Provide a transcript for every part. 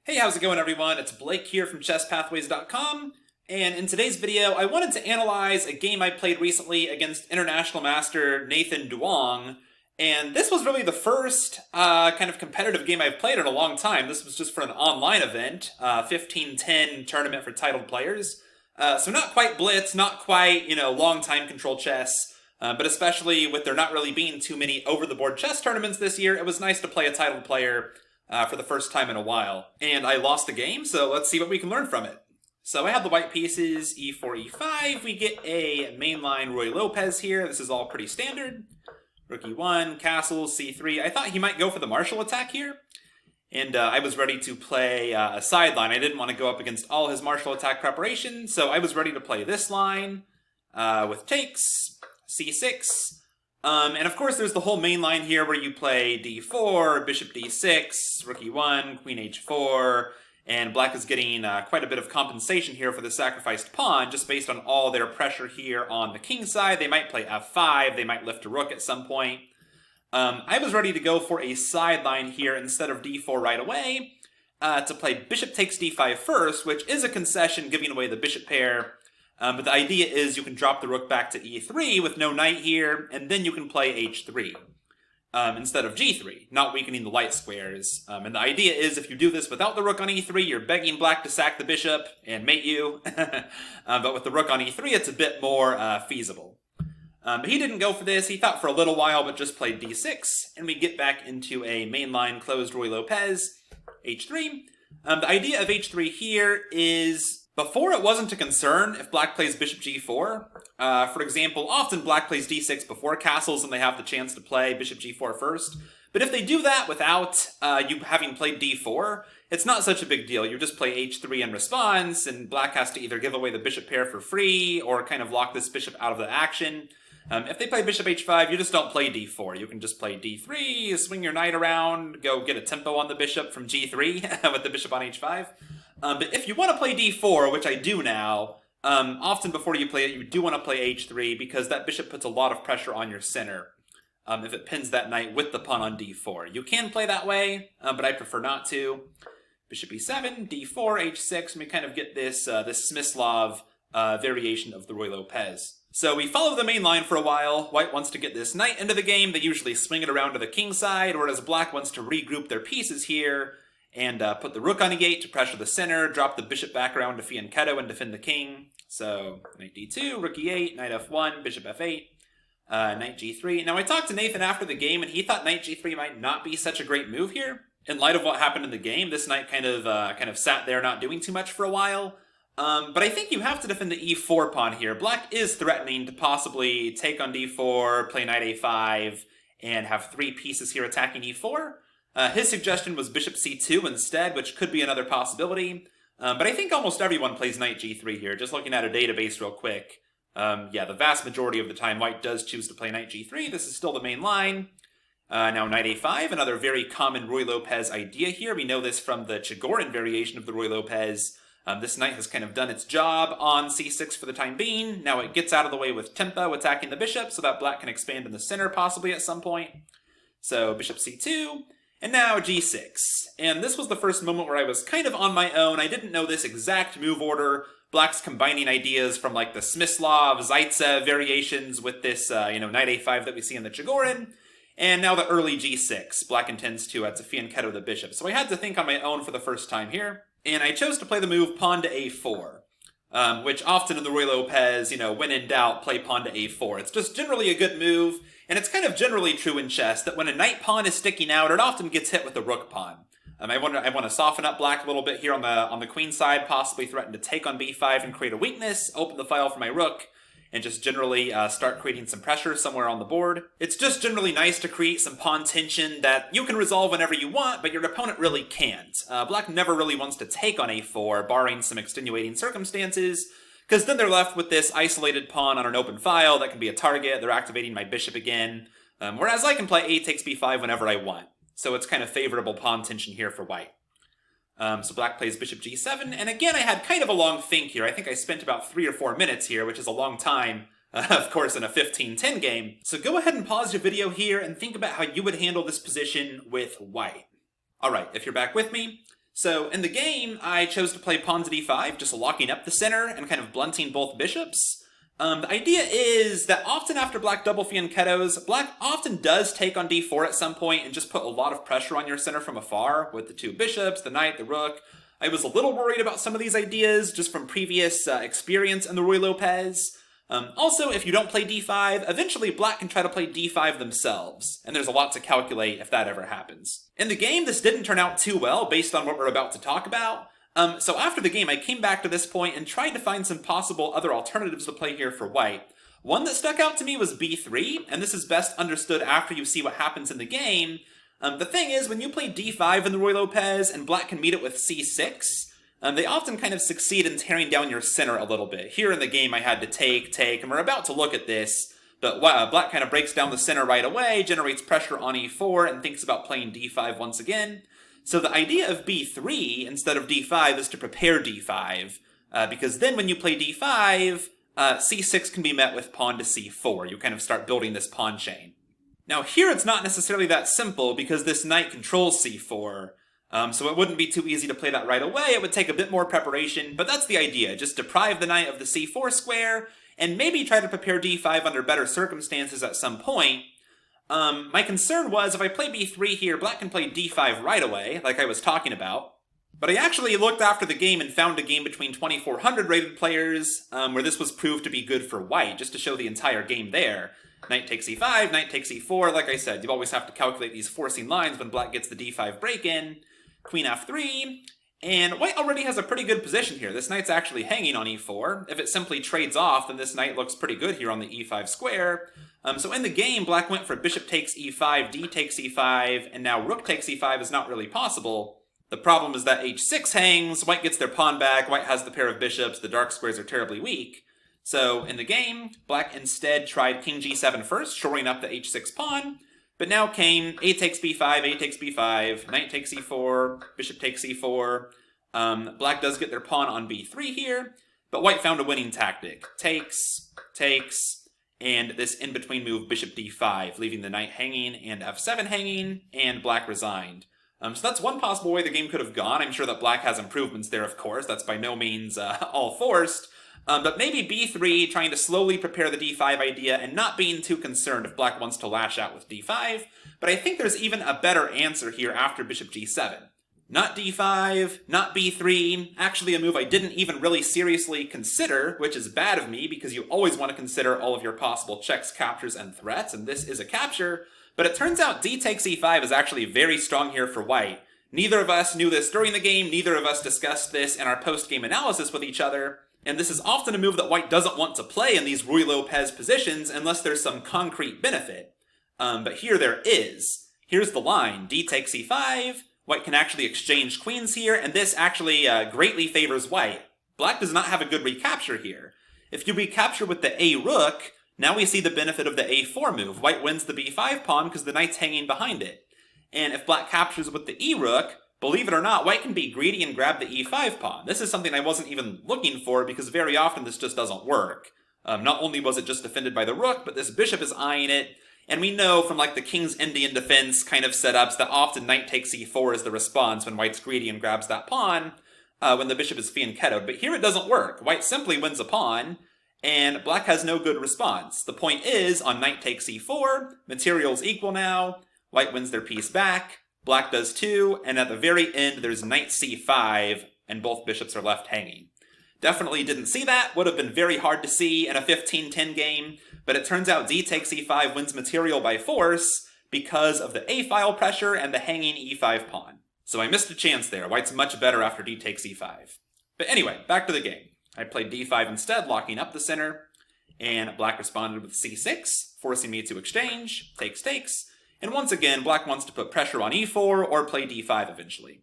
Hey, how's it going, everyone? It's Blake here from ChessPathways.com, and in today's video, I wanted to analyze a game I played recently against international master Nathan Duong, and this was really the first kind of competitive game I've played in a long time. This was just for an online event, 15-10 tournament for titled players. So not quite blitz, not quite, long time control chess, but especially with there not really being too many over-the-board chess tournaments this year, it was nice to play a titled player for the first time in a while. And I lost the game, so let's see what we can learn from it. So I have the white pieces, e4, e5. We get a mainline Ruy Lopez here. This is all pretty standard. Rook e1, castles, c3. I thought he might go for the martial attack here. And I was ready to play a sideline. I didn't want to go up against all his martial attack preparation, so I was ready to play this line with takes, c6. And of course, there's the whole main line here where you play d4, bishop d6, rook e1, queen h4, and black is getting quite a bit of compensation here for the sacrificed pawn, just based on all their pressure here on the king side. They might play f5, they might lift a rook at some point. I was ready to go for a sideline here instead of d4 right away, to play bishop takes d5 first, which is a concession giving away the bishop pair. But the idea is you can drop the rook back to e3 with no knight here, and then you can play h3 instead of g3, not weakening the light squares. And the idea is if you do this without the rook on e3, you're begging black to sack the bishop and mate you. But with the rook on e3, it's a bit more feasible. But he didn't go for this. He thought for a little while, but just played d6, and we get back into a mainline closed Ruy Lopez, h3. The idea of h3 here is, before it wasn't a concern if black plays bishop g4. For example, often black plays d6 before castles and they have the chance to play bishop g4 first. But if they do that without you having played d4, it's not such a big deal. You just play h3 in response, and black has to either give away the bishop pair for free or kind of lock this bishop out of the action. If they play bishop h5, you just don't play d4. You can just play d3, swing your knight around, go get a tempo on the bishop from g3 with the bishop on h5. But if you want to play d4, which I do now, often before you play it, you do want to play h3 because that bishop puts a lot of pressure on your center if it pins that knight with the pawn on d4. You can play that way, but I prefer not to. Bishop e7, d4, h6, and we kind of get this Smyslov variation of the Ruy Lopez. So we follow the main line for a while. White wants to get this knight into the game. They usually swing it around to the king side, whereas black wants to regroup their pieces here and put the rook on e8 to pressure the center, drop the bishop back around to fianchetto and defend the king. So knight d2, rook e8, knight f1, bishop f8, knight g3. Now I talked to Nathan after the game, and he thought knight g3 might not be such a great move here. In light of what happened in the game, this knight kind of sat there not doing too much for a while. But I think you have to defend the e4 pawn here. Black is threatening to possibly take on d4, play knight a5, and have three pieces here attacking e4. His suggestion was bishop c2 instead, which could be another possibility. But I think almost everyone plays knight g3 here. Just looking at a database real quick. Yeah, the vast majority of the time white does choose to play knight g3. This is still the main line. Now knight a5, another very common Ruy Lopez idea here. We know this from the Chigorin variation of the Ruy Lopez. This knight has kind of done its job on c6 for the time being. Now it gets out of the way with tempo attacking the bishop so that black can expand in the center possibly at some point. So bishop c2. And now g6. And this was the first moment where I was kind of on my own. I didn't know this exact move order. Black's combining ideas from like the Smyslov, Zaitsev variations with this, knight a5 that we see in the Chigorin. And now the early g6. Black intends to fianchetto the bishop. So I had to think on my own for the first time here. And I chose to play the move pawn to a4. Which often in the Ruy Lopez, when in doubt, play pawn to a4. It's just generally a good move. And it's kind of generally true in chess that when a knight pawn is sticking out, it often gets hit with a rook pawn. I want to soften up black a little bit here on the queen side, possibly threaten to take on b5 and create a weakness, open the file for my rook, and just generally start creating some pressure somewhere on the board. It's just generally nice to create some pawn tension that you can resolve whenever you want, but your opponent really can't. Black never really wants to take on a4, barring some extenuating circumstances, because then they're left with this isolated pawn on an open file that can be a target. They're activating my bishop again. Whereas I can play a takes b5 whenever I want. So it's kind of favorable pawn tension here for white. So black plays bishop g7. And again, I had kind of a long think here. I think I spent about 3 or 4 minutes here, which is a long time, of course, in a 15-10 game. So go ahead and pause your video here and think about how you would handle this position with white. All right, if you're back with me, So in the game, I chose to play pawn to d5, just locking up the center and kind of blunting both bishops. The idea is that often after black double fianchettos, black often does take on d4 at some point and just put a lot of pressure on your center from afar with the two bishops, the knight, the rook. I was a little worried about some of these ideas just from previous experience in the Ruy Lopez. Also, if you don't play d5, eventually black can try to play d5 themselves, and there's a lot to calculate if that ever happens. In the game, this didn't turn out too well based on what we're about to talk about. So after the game, I came back to this point and tried to find some possible other alternatives to play here for white. One that stuck out to me was b3, and this is best understood after you see what happens in the game. The thing is, when you play d5 in the Ruy Lopez and black can meet it with c6, they often kind of succeed in tearing down your center a little bit. Here in the game I had to take, and we're about to look at this, but black kind of breaks down the center right away, generates pressure on e4, and thinks about playing d5 once again. So the idea of b3 instead of d5 is to prepare d5, because then when you play d5, c6 can be met with pawn to c4. You kind of start building this pawn chain. Now here it's not necessarily that simple because this knight controls c4, so it wouldn't be too easy to play that right away. It would take a bit more preparation, but that's the idea. Just deprive the knight of the c4 square, and maybe try to prepare d5 under better circumstances at some point. My concern was if I play b3 here, black can play d5 right away, like I was talking about. But I actually looked after the game and found a game between 2400 rated players where this was proved to be good for white, just to show the entire game there. Knight takes e5, knight takes e4. Like I said, you always have to calculate these forcing lines when black gets the d5 break-in. Queen f3, and white already has a pretty good position here. This knight's actually hanging on e4. If it simply trades off, then this knight looks pretty good here on the e5 square. So in the game, black went for bishop takes e5, d takes e5, and now rook takes e5 is not really possible. The problem is that h6 hangs, white gets their pawn back, white has the pair of bishops, the dark squares are terribly weak. So in the game, black instead tried king g7 first, shoring up the h6 pawn, but now came a takes b5, a takes b5, knight takes e4, bishop takes e4. Black does get their pawn on b3 here, but white found a winning tactic. Takes, and this in-between move bishop d5, leaving the knight hanging and f7 hanging, and black resigned. So that's one possible way the game could have gone. I'm sure that black has improvements there, of course. That's by no means all forced. But maybe b3, trying to slowly prepare the d5 idea and not being too concerned if black wants to lash out with d5. But I think there's even a better answer here after bishop g7. Not d5, not b3, actually a move I didn't even really seriously consider, which is bad of me because you always want to consider all of your possible checks, captures, and threats, and this is a capture. But it turns out d takes e5 is actually very strong here for white. Neither of us knew this during the game, neither of us discussed this in our post-game analysis with each other. And this is often a move that white doesn't want to play in these Ruy Lopez positions unless there's some concrete benefit. But here there is. Here's the line. D takes e5. White can actually exchange queens here, and this actually greatly favors white. Black does not have a good recapture here. If you recapture with the a rook, now we see the benefit of the a4 move. White wins the b5 pawn because the knight's hanging behind it. And if black captures with the e rook, believe it or not, white can be greedy and grab the e5 pawn. This is something I wasn't even looking for because very often this just doesn't work. Not only was it just defended by the rook, but this bishop is eyeing it. And we know from like the king's Indian defense kind of setups that often knight takes e4 is the response when white's greedy and grabs that pawn when the bishop is fianchettoed. But here it doesn't work. White simply wins a pawn, and black has no good response. The point is, on knight takes e4, material's equal now, white wins their piece back, black does too, and at the very end there's knight c5, and both bishops are left hanging. Definitely didn't see that, would have been very hard to see in a 15-10 game, but it turns out d takes e5 wins material by force because of the a-file pressure and the hanging e5 pawn. So I missed a chance there. White's much better after d takes e5. But anyway, back to the game. I played d5 instead, locking up the center, and black responded with c6, forcing me to exchange, takes, and once again, black wants to put pressure on e4 or play d5 eventually.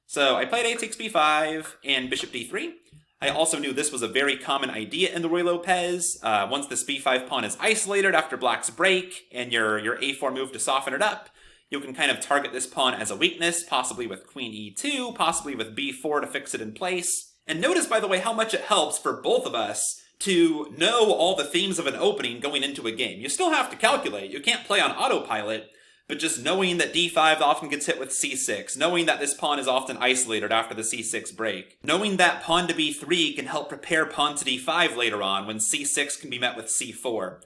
So I played a takes b5 and bishop d3. I also knew this was a very common idea in the Ruy Lopez. Once this b5 pawn is isolated after black's break and your a4 move to soften it up, you can kind of target this pawn as a weakness, possibly with queen e2, possibly with b4 to fix it in place. And notice, by the way, how much it helps for both of us to know all the themes of an opening going into a game. You still have to calculate. You can't play on autopilot, but just knowing that d5 often gets hit with c6, knowing that this pawn is often isolated after the c6 break, knowing that pawn to b3 can help prepare pawn to d5 later on when c6 can be met with c4.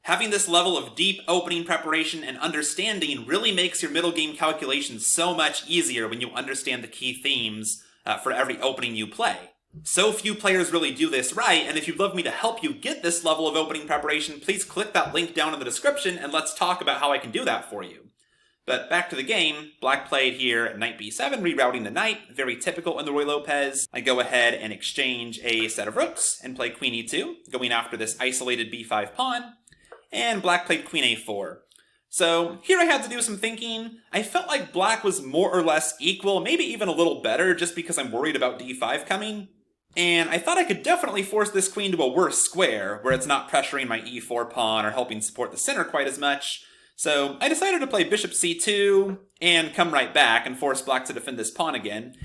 Having this level of deep opening preparation and understanding really makes your middle game calculations so much easier when you understand the key themes for every opening you play. So few players really do this right, and if you'd love me to help you get this level of opening preparation, please click that link down in the description and let's talk about how I can do that for you. But back to the game, black played here knight b7, rerouting the knight, very typical in the Ruy Lopez. I go ahead and exchange a set of rooks and play queen e2, going after this isolated b5 pawn. And black played queen a4. So here I had to do some thinking. I felt like black was more or less equal, maybe even a little better, just because I'm worried about d5 coming. And I thought I could definitely force this queen to a worse square, where it's not pressuring my e4 pawn or helping support the center quite as much. So I decided to play bishop c2 and come right back and force black to defend this pawn again.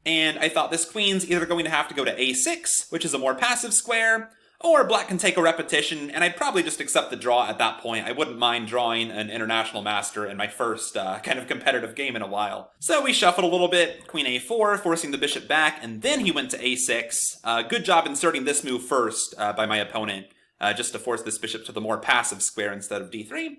And I thought this queen's either going to have to go to a6, which is a more passive square, or black can take a repetition, and I'd probably just accept the draw at that point. I wouldn't mind drawing an international master in my first kind of competitive game in a while. So we shuffled a little bit, queen a4, forcing the bishop back, and then he went to a6. Good job inserting this move first by my opponent, just to force this bishop to the more passive square instead of d3.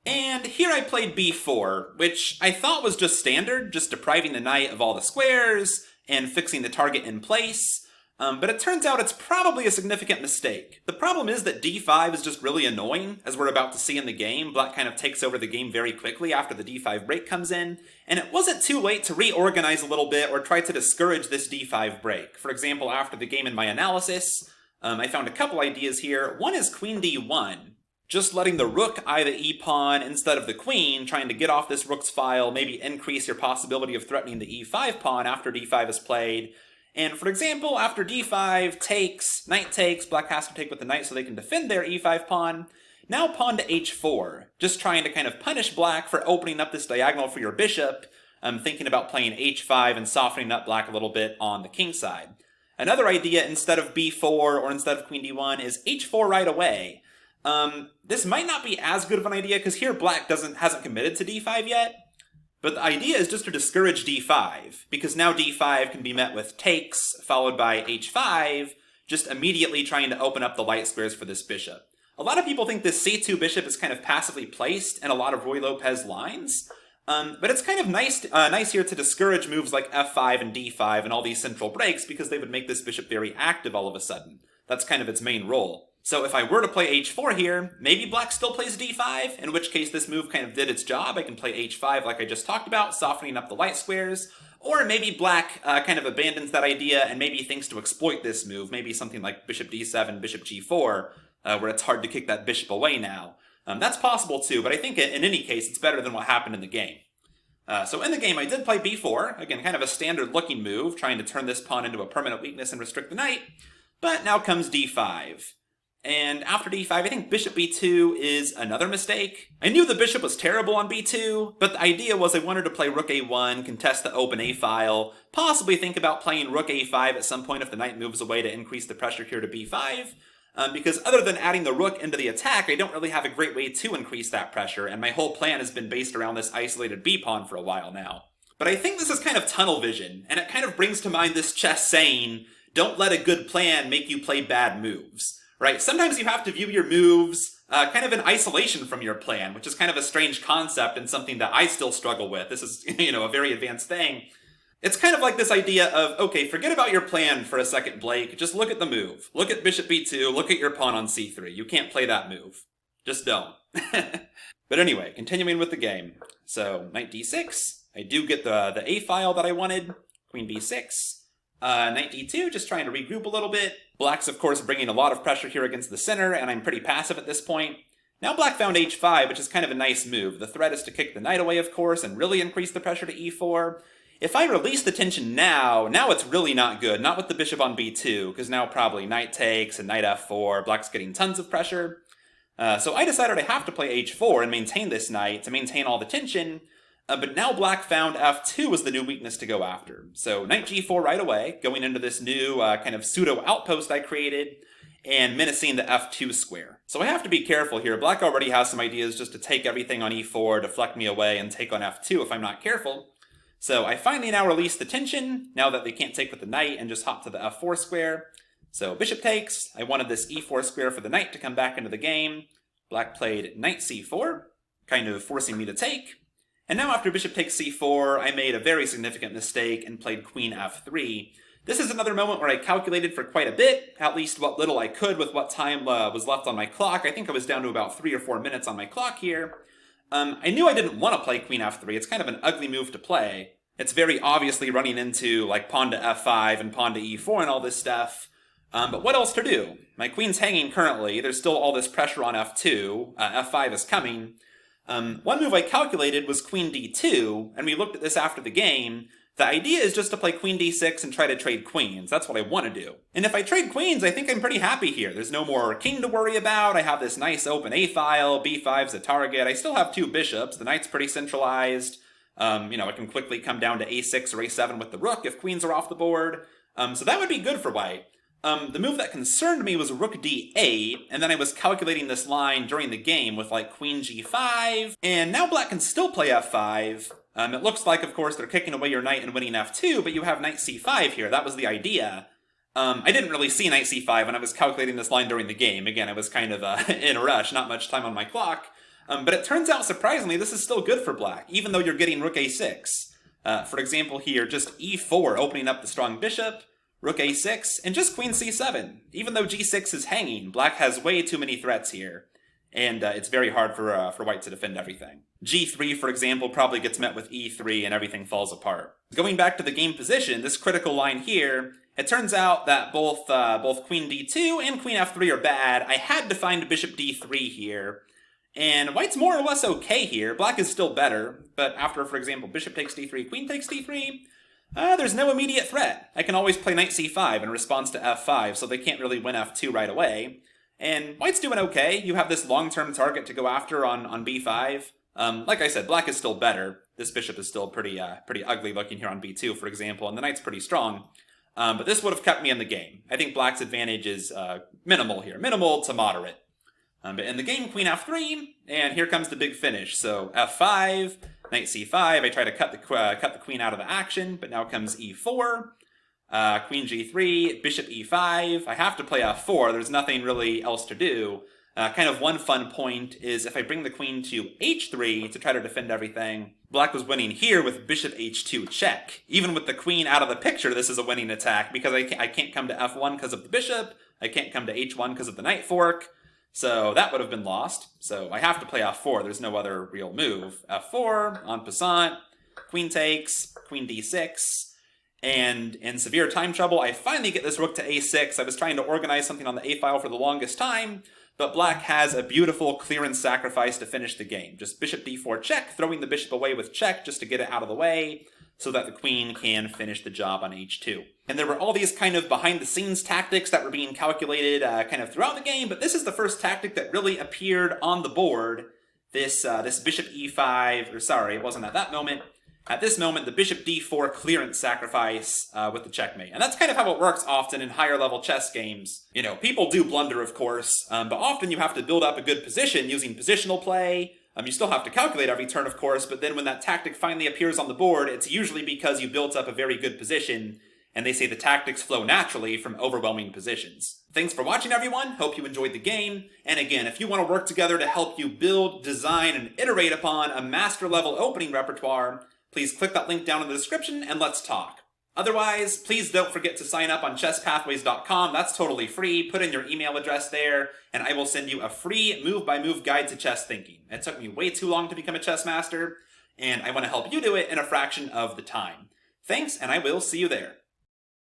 And here I played b4, which I thought was just standard, just depriving the knight of all the squares and fixing the target in place. But it turns out it's probably a significant mistake. The problem is that d5 is just really annoying, as we're about to see in the game. Black kind of takes over the game very quickly after the d5 break comes in, and it wasn't too late to reorganize a little bit or try to discourage this d5 break. For example, after the game in my analysis, I found a couple ideas here. One is queen d1. Just letting the rook eye the e-pawn instead of the queen, trying to get off this rook's file, maybe increase your possibility of threatening the e5 pawn after d5 is played. And for example, after d5 takes, knight takes, black has to take with the knight so they can defend their e5 pawn. Now pawn to h4, just trying to kind of punish black for opening up this diagonal for your bishop. I'm thinking about playing h5 and softening up black a little bit on the king side. Another idea, instead of b4 or instead of queen d1, is h4 right away. This might not be as good of an idea because here black hasn't committed to d5 yet. But the idea is just to discourage d5, because now d5 can be met with takes, followed by h5, just immediately trying to open up the light squares for this bishop. A lot of people think this c2 bishop is kind of passively placed in a lot of Ruy Lopez lines, but it's kind of nice here to discourage moves like f5 and d5 and all these central breaks, because they would make this bishop very active all of a sudden. That's kind of its main role. So if I were to play h4 here, maybe black still plays d5, in which case this move kind of did its job. I can play h5 like I just talked about, softening up the light squares. Or maybe black kind of abandons that idea and maybe thinks to exploit this move. Maybe something like bishop d7, bishop g4, where it's hard to kick that bishop away now. That's possible too, but I think in any case it's better than what happened in the game. So in the game I did play b4, again kind of a standard looking move, trying to turn this pawn into a permanent weakness and restrict the knight. But now comes d5. And after d5, I think bishop b2 is another mistake. I knew the bishop was terrible on b2, but the idea was I wanted to play rook a1, contest the open a file, possibly think about playing rook a5 at some point if the knight moves away to increase the pressure here to b5. Because other than adding the rook into the attack, I don't really have a great way to increase that pressure, and my whole plan has been based around this isolated b-pawn for a while now. But I think this is kind of tunnel vision, and it kind of brings to mind this chess saying, don't let a good plan make you play bad moves. Right? Sometimes you have to view your moves kind of in isolation from your plan, which is kind of a strange concept and something that I still struggle with. This is, a very advanced thing. It's kind of like this idea of, okay, forget about your plan for a second, Blake. Just look at the move. Look at bishop b2, look at your pawn on c3. You can't play that move. Just don't. But anyway, continuing with the game. So, knight d6. I do get the a file that I wanted. Queen b6. Knight d2, just trying to regroup a little bit. Black's, of course, bringing a lot of pressure here against the center, and I'm pretty passive at this point. Now black found h5, which is kind of a nice move. The threat is to kick the knight away, of course, and really increase the pressure to e4. If I release the tension now it's really not good. Not with the bishop on b2, because now probably knight takes and knight f4. Black's getting tons of pressure. So I decided I have to play h4 and maintain this knight to maintain all the tension. But now black found f2 was the new weakness to go after. So knight g4 right away, going into this new kind of pseudo outpost I created. and menacing the f2 square. So I have to be careful here. Black already has some ideas just to take everything on e4, deflect me away, and take on f2 if I'm not careful. So I finally now release the tension, now that they can't take with the knight, and just hop to the f4 square. So bishop takes. I wanted this e4 square for the knight to come back into the game. Black played knight c4, kind of forcing me to take. And now after bishop takes c4, I made a very significant mistake and played queen f3. This is another moment where I calculated for quite a bit, at least what little I could with what time was left on my clock. I think I was down to about 3 or 4 minutes on my clock here. I knew I didn't want to play queen f3. It's kind of an ugly move to play. It's very obviously running into like pawn to f5 and pawn to e4 and all this stuff. But what else to do? My queen's hanging currently. There's still all this pressure on f2. f5 is coming. One move I calculated was queen d2, and we looked at this after the game. The idea is just to play queen d6 and try to trade queens. That's what I want to do. And if I trade queens, I think I'm pretty happy here. There's no more king to worry about. I have this nice open a-file. b5's a target. I still have 2 bishops. The knight's pretty centralized. I can quickly come down to a6 or a7 with the rook if queens are off the board. So that would be good for white. The move that concerned me was rook d8, and then I was calculating this line during the game with like queen g5, and now black can still play f5. It looks like, of course, they're kicking away your knight and winning f2, but you have knight c5 here. That was the idea. I didn't really see knight c5 when I was calculating this line during the game. Again, I was kind of in a rush, not much time on my clock. But it turns out, surprisingly, this is still good for black, even though you're getting rook a6. For example here, just e4, opening up the strong bishop, rook a6, and just queen c7. Even though g6 is hanging, black has way too many threats here, and it's very hard for white to defend everything. g3, for example, probably gets met with e3 and everything falls apart. Going back to the game position, this critical line here, it turns out that both queen d2 and queen f3 are bad. I had to find bishop d3 here, and white's more or less okay here. Black is still better, but after, for example, bishop takes d3, queen takes d3, there's no immediate threat. I can always play knight c5 in response to f5, so they can't really win f2 right away. And white's doing okay. You have this long-term target to go after on b5. Like I said, black is still better. This bishop is still pretty ugly looking here on b2, for example, and the knight's pretty strong. But this would have kept me in the game. I think black's advantage is minimal here. Minimal to moderate. But in the game, queen f3, and here comes the big finish. So f5, knight c5, I try to cut the queen out of the action, but now comes e4, queen g3, bishop e5, I have to play f4, there's nothing really else to do. Kind of one fun point is if I bring the queen to h3 to try to defend everything, black was winning here with bishop h2 check. Even with the queen out of the picture, this is a winning attack, because I can't come to f1 because of the bishop, I can't come to h1 because of the knight fork, so that would have been lost. So I have to play f4. There's no other real move. f4, en passant, queen takes, queen d6, and in severe time trouble, I finally get this rook to a6. I was trying to organize something on the a-file for the longest time, but black has a beautiful clearance sacrifice to finish the game. Just bishop d4 check, throwing the bishop away with check just to get it out of the way, so that the queen can finish the job on h2. And there were all these kind of behind-the-scenes tactics that were being calculated kind of throughout the game, but this is the first tactic that really appeared on the board. This bishop e5, or sorry, it wasn't at that moment. At this moment, the bishop d4 clearance sacrifice with the checkmate. And that's kind of how it works often in higher-level chess games. You know, people do blunder, of course, but often you have to build up a good position using positional play. You still have to calculate every turn, of course, but then when that tactic finally appears on the board, it's usually because you built up a very good position, and they say the tactics flow naturally from overwhelming positions. Thanks for watching, everyone. Hope you enjoyed the game. And again, if you want to work together to help you build, design, and iterate upon a master-level opening repertoire, please click that link down in the description and let's talk. Otherwise, please don't forget to sign up on chesspathways.com. That's totally free. Put in your email address there, and I will send you a free move-by-move guide to chess thinking. It took me way too long to become a chess master, and I want to help you do it in a fraction of the time. Thanks, and I will see you there.